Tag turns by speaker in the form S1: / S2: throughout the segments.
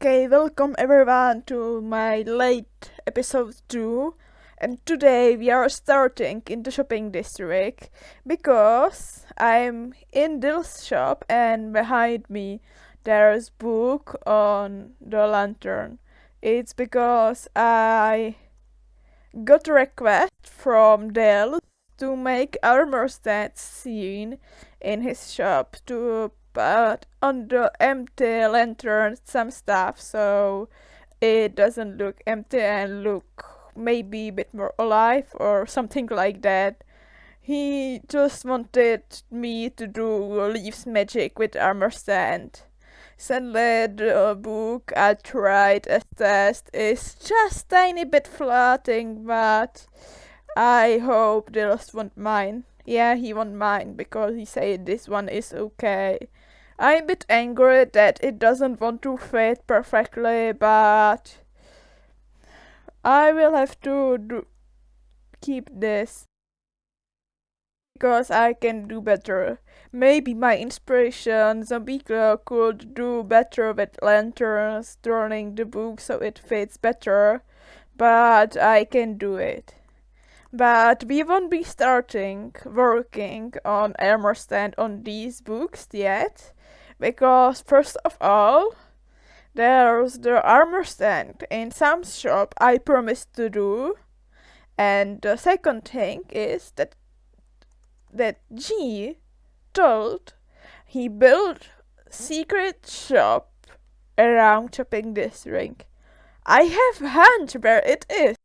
S1: Okay, welcome everyone to my late episode 2. And today we are starting in the shopping district because I'm in Dill's shop and behind me there's book on the lantern. It's because I got a request from Dell to make armor stand scene in his shop to put on the empty lantern some stuff so it doesn't look empty and look maybe a bit more alive or something like that. He just wanted me to do leaves magic with armor stand. Sadly, the book I tried as test is just tiny bit floating, but I hope Dylan won't mind. Yeah, he won't mind because he said this one is okay. I'm a bit angry that it doesn't want to fit perfectly, but I will have to keep this because I can do better. Maybe my inspiration, Zombie Girl, could do better with lanterns, turning the book so it fits better, but I can do it. But we won't be starting working on armor stand on these books yet, because first of all, there's the armor stand in some shop I promised to do, and the second thing is that G told he built secret shop around shopping district. I have a hunch where it is,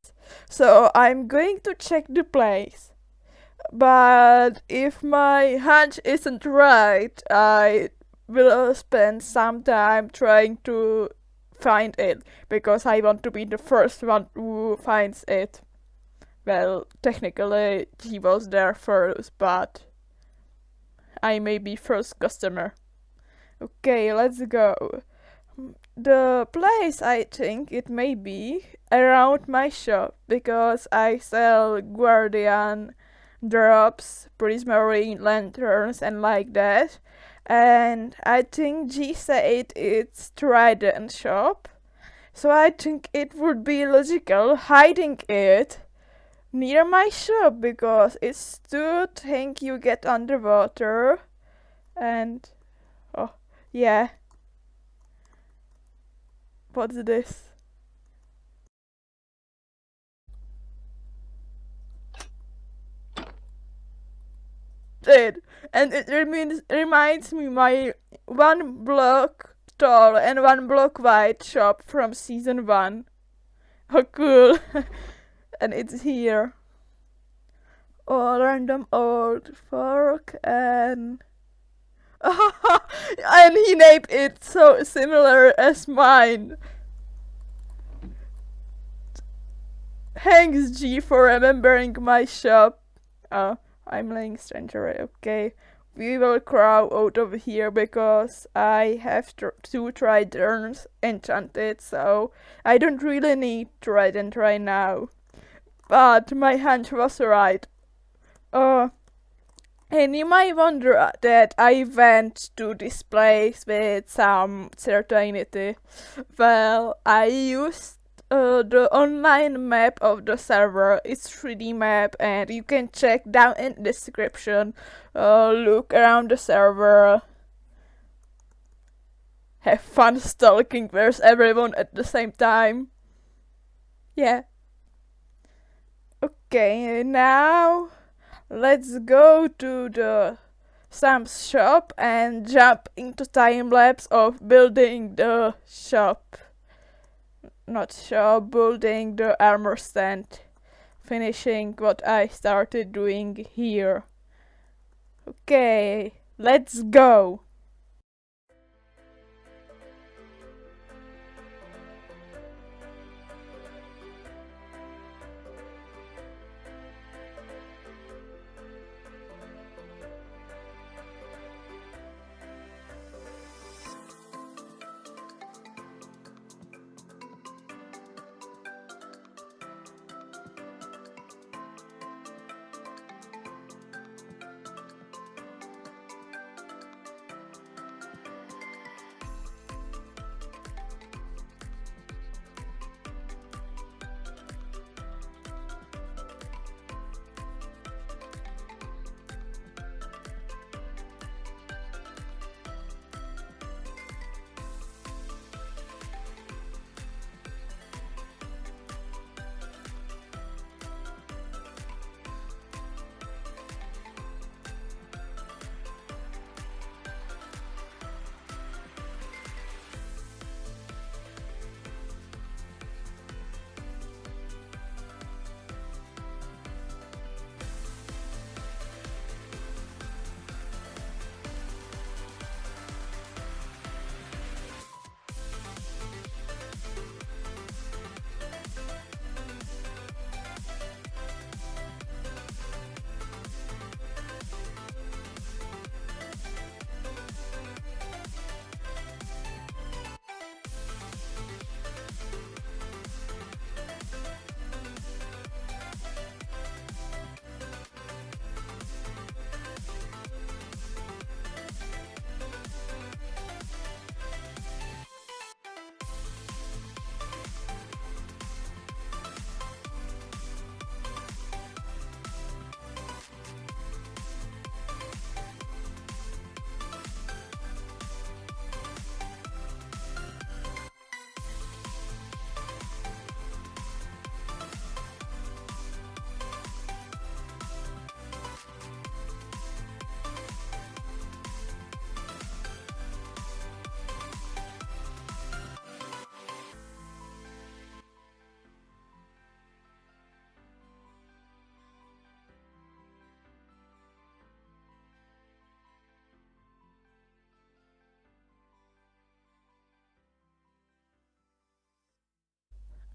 S1: so I'm going to check the place. But if my hunch isn't right, I will spend some time trying to find it because I want to be the first one who finds it. Well, technically he was there first, but I may be first customer. Okay, let's go. The place I think it may be around my shop because I sell guardian drops, prismarine lanterns and like that. And I think G said it's Trident shop. So I think it would be logical hiding it near my shop because it's two things you get underwater and oh yeah. What's this? It and it reminds me my one block tall and one block wide shop from season 1. Oh cool. And it's here. Oh, random old fork and and he named it so similar as mine. Thanks G for remembering my shop. Oh, I'm laying stranger, okay. We will crawl out of here because I have two tridents enchanted, so I don't really need trident right now. But my hunch was right. Oh, and you might wonder that I went to this place with some certainty. Well, I used the online map of the server. It's 3D map and you can check down in the description. Look around the server. Have fun stalking where's everyone at the same time. Yeah. Okay, now let's go to the Sam's shop and jump into time lapse of building the shop. Not shop, building the armor stand. Finishing what I started doing here. Okay, let's go!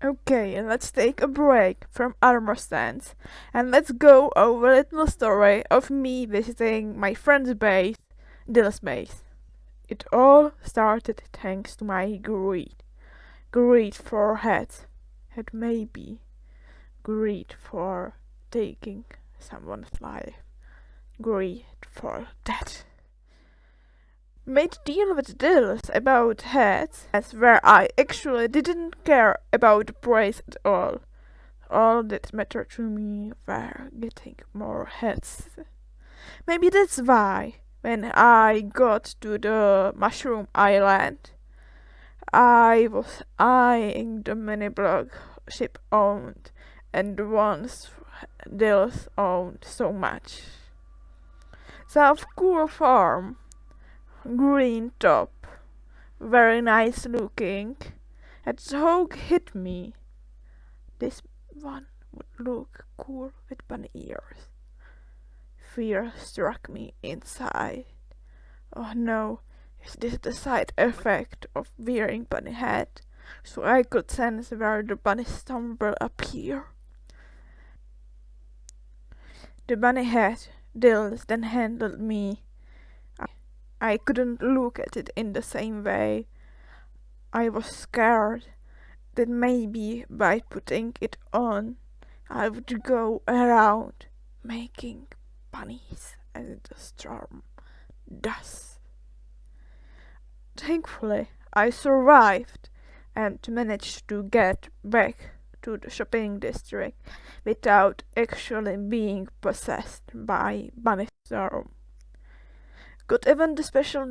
S1: Okay, let's take a break from armor stands and let's go over a little story of me visiting my friend's base, Dyls base. It all started thanks to my greed. Greed for heads, and maybe greed for taking someone's life. Greed for that. Made a deal with Dyls about heads, as where I actually didn't care about the price at all. All that mattered to me were getting more heads. Maybe that's why, when I got to the Mushroom Island, I was eyeing the mini block ship owned and the ones Dyls owned so much. South Cool Farm, green top, very nice looking. And Hog hit me. This one would look cool with bunny ears. Fear struck me inside. Oh no, is this the side effect of wearing bunny hat? So I could sense where the bunny stumble appear. The bunny hat Dyls then handled me. I couldn't look at it in the same way. I was scared that maybe by putting it on, I would go around making bunnies and the storm does. Thankfully, I survived and managed to get back to the shopping district without actually being possessed by bunny storm. Could even the special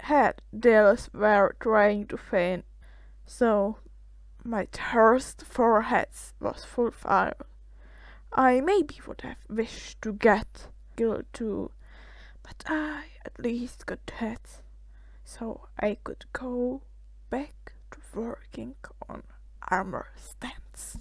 S1: head deals were trying to faint, so my thirst for heads was fulfilled. I maybe would have wished to get killed too, but I at least got heads, so I could go back to working on armor stands.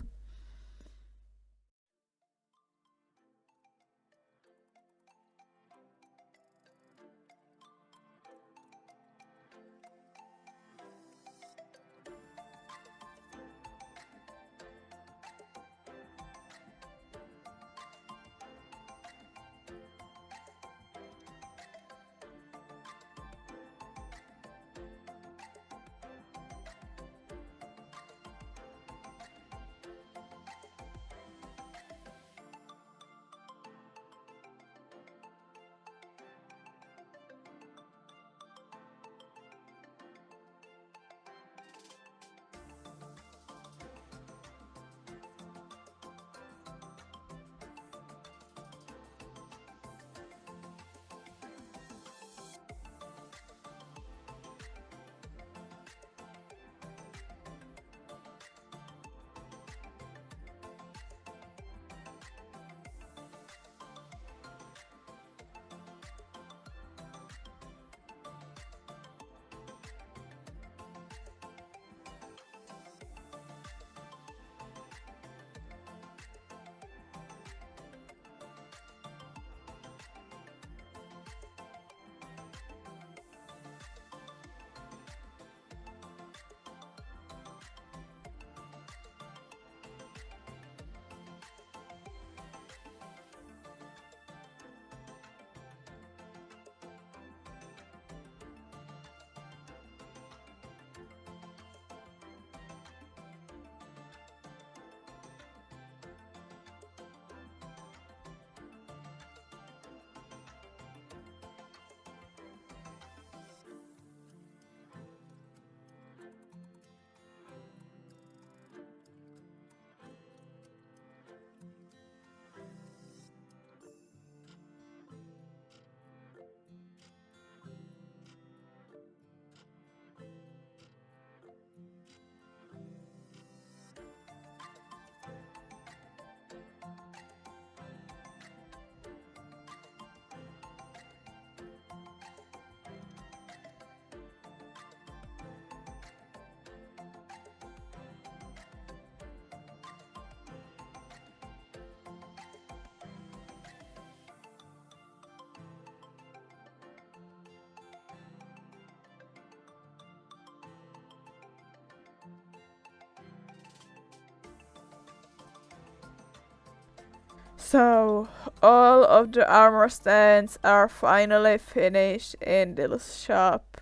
S1: So, all of the armor stands are finally finished in this shop.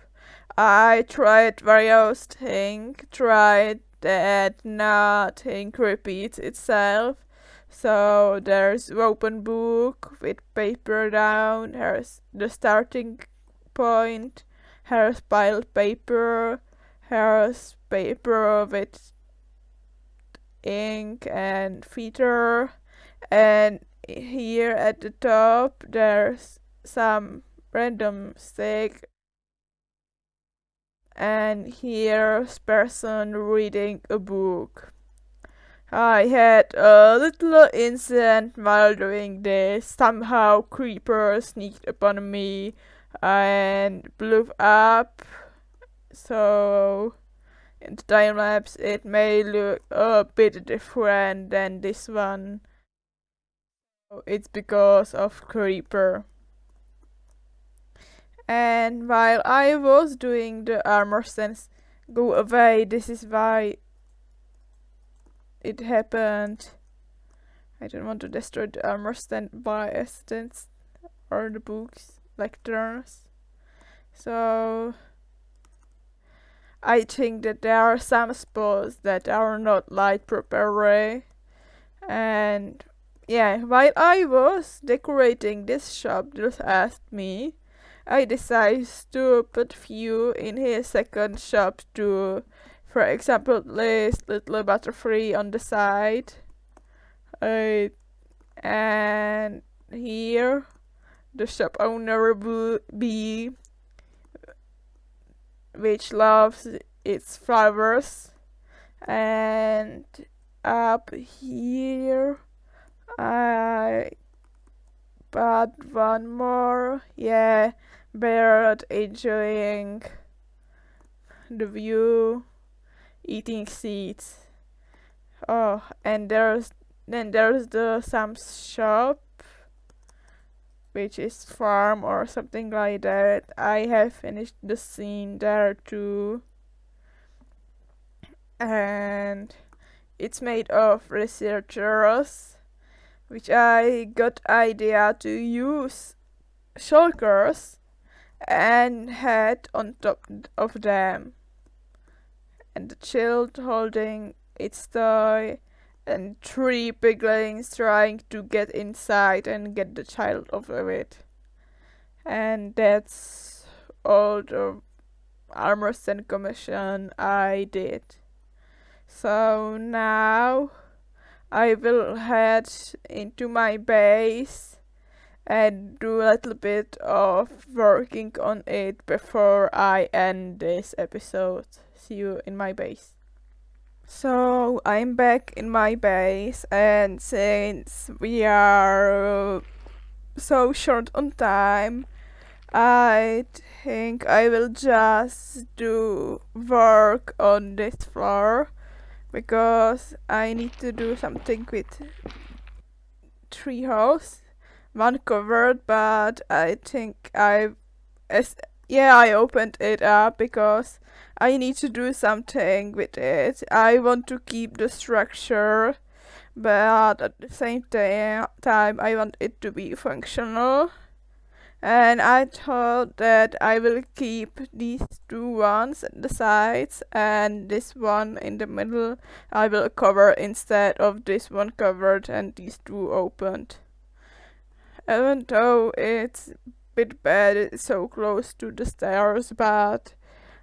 S1: I tried various things, tried that nothing repeats itself. So there's open book with paper down, here's the starting point, here's piled paper, here's paper with ink and feather, and here at the top there's some random stick, and here's person reading a book. I had a little incident while doing this. Somehow creeper sneaked upon me and blew up. So in the time lapse it may look a bit different than this one. It's because of creeper. And while I was doing the armor sense go away, this is why it happened. I don't want to destroy the armor stand by accident or the books lectures. So I think that there are some spots that are not light properly. And yeah, while I was decorating this shop, just asked me, I decided to put few in his second shop too. For example, this little butterfly on the side. And here the shop owner bee, which loves its flowers. And up here I bought one more, bird enjoying the view, eating seeds. Oh, and there's the Sam's shop, which is farm or something like that. I have finished the scene there too, and it's made of researchers, which I got idea to use shulkers and had on top of them, and the child holding its toy, and 3 piglings trying to get inside and get the child off of it. And that's all the armor stand commission I did. So now I will head into my base and do a little bit of working on it before I end this episode. See you in my base. So I'm back in my base, and since we are so short on time, I think I will just do work on this floor, because I need to do something with treehouse. One covered, but I think I opened it up because I need to do something with it. I want to keep the structure, but at the same time I want it to be functional. And I thought that I will keep these 2 ones at the sides, and this one in the middle I will cover instead of this one covered and these 2 opened. Even though it's a bit bad it's so close to the stairs, but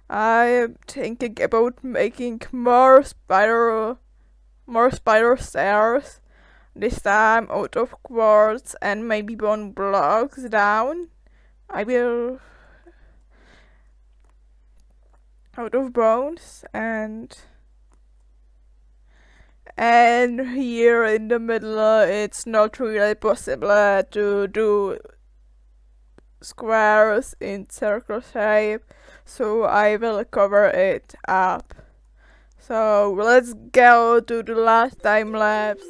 S1: I'm thinking about making more spiral stairs, this time out of quartz and maybe 1 blocks down. I will out of bones, and here in the middle it's not really possible to do squares in circle shape, so I will cover it up. So let's go to the last time lapse.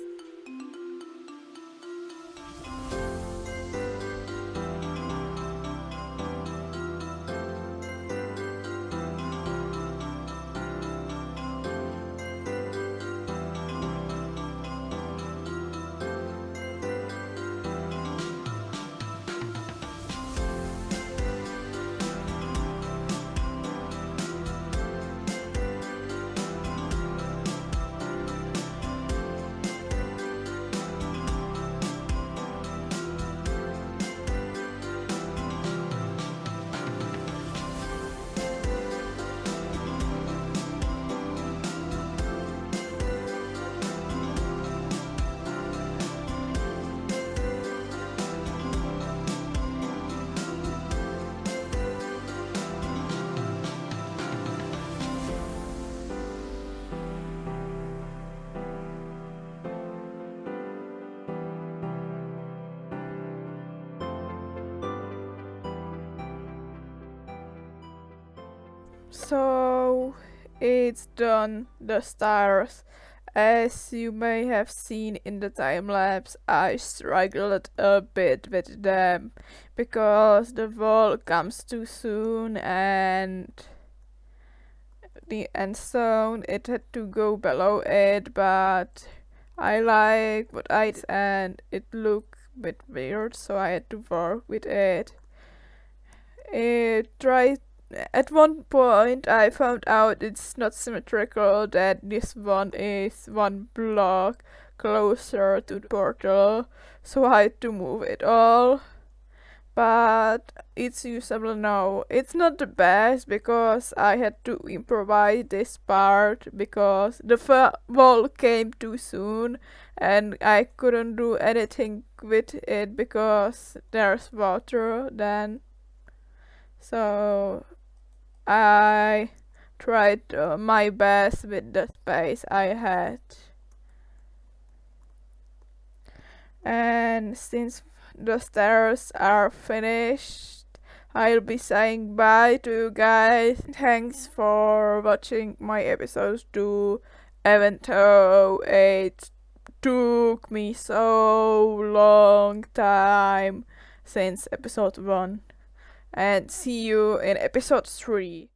S1: So it's done, the stars. As you may have seen in the time lapse, I struggled a bit with them because the wall comes too soon and the end zone it had to go below it, but I like what I did and it looked a bit weird, so I had to work with it. It tried At one point I found out it's not symmetrical, that this one is one block closer to the portal, so I had to move it all. But it's usable now. It's not the best because I had to improvise this part because the wall came too soon and I couldn't do anything with it because there's water then. So I tried my best with the space I had. And since the stairs are finished, I'll be saying bye to you guys. Thanks for watching my episodes too, even though it took me so long time since episode 1. And see you in episode 3.